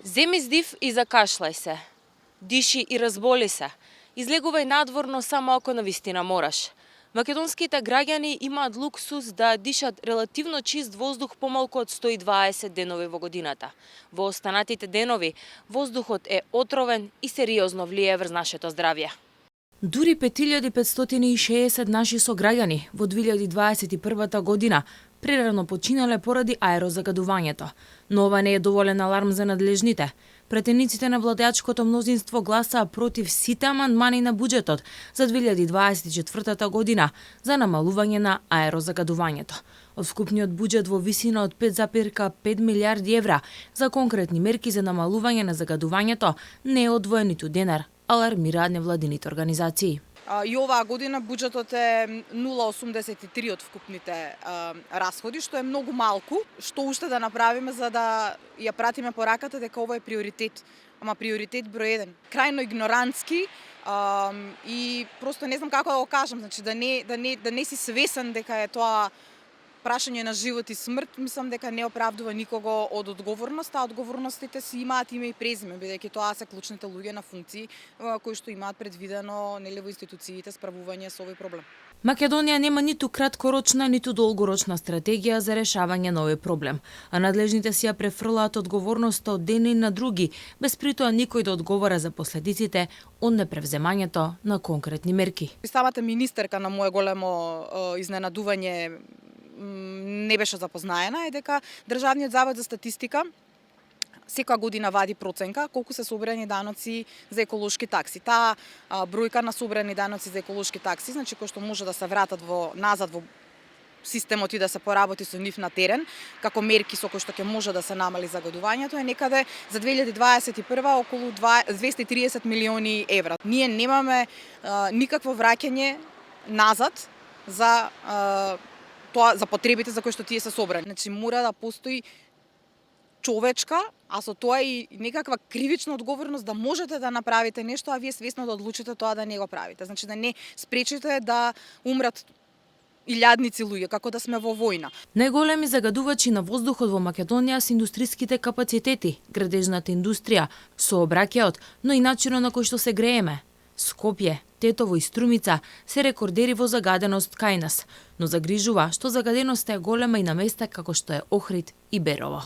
Земи здив и закашлај се. Диши и разболи се. Излегувај надворно само ако навистина мораш. Македонските граѓани имаат луксус да дишат релативно чист воздух помалку од 120 денови во годината. Во останатите денови воздухот е отровен и сериозно влијае врз нашето здравје. Дури 5560 наши сограѓани во 2021 година прерано починале поради аерозагадувањето. Но ова не е доволен аларм за надлежните. Претениците на владеачкото мнозинство гласаа против сите амандмани на буџетот за 2024 година за намалување на аерозагадувањето. Од вкупниот буџет во висина од 5,5 милиарди евра за конкретни мерки за намалување на загадувањето не е одвоен ниту денар, алармираат невладините организации. И оваа година буџетот е 0,83 од вкупните расходи, што е многу малку. Што уште да направиме за да ја пратиме пораката дека ова е приоритет, ама приоритет број 1. Крајно игнорантски и просто не знам како да го кажам, значи да не си свесен дека е тоа прашање на живот и смрт, мислам дека не оправдува никого од одговорност, а одговорностите си имаат име и презиме, бидејќи тоа се клучните луѓе на функции кои што имаат предвидено во институциите справување со овој проблем. Македонија нема ниту краткорочна, ниту долгорочна стратегија за решавање на овој проблем, а надлежните си ја префрлаат одговорноста од едни на други, без притоа никој да одговара за последиците од непревземањето на конкретни мерки. Самата министерка на мое големо изненадување не беше запознаена е дека Државниот завод за статистика секоја година вади проценка колку се собрани даноци за еколошки такси. Таа бројка на собрани даноци за еколошки такси, значи кои што може да се вратат назад во системот и да се поработи со нив на терен, како мерки со кои што ќе може да се намали загадувањето, е некаде за 2021 околу 230 милиони евра. Ние немаме никакво враќање назад за за потребите за кои што тие се собрани. Значи мора да постои човечка, а со тоа и некаква кривична одговорност да можете да направите нешто, а вие свесно да одлучите тоа да не го правите. Значи да не спречите да умрат илјадници луѓе, како да сме во војна. Најголеми загадувачи на воздухот во Македонија се индустријските капацитети, градежната индустрија, сообраќајот, но и начинот на кој што се грееме. Скопје, Тетово и Струмица се рекордери во загаденост кај нас, но загрижува што загаденоста е голема и на места како што е Охрид и Берово.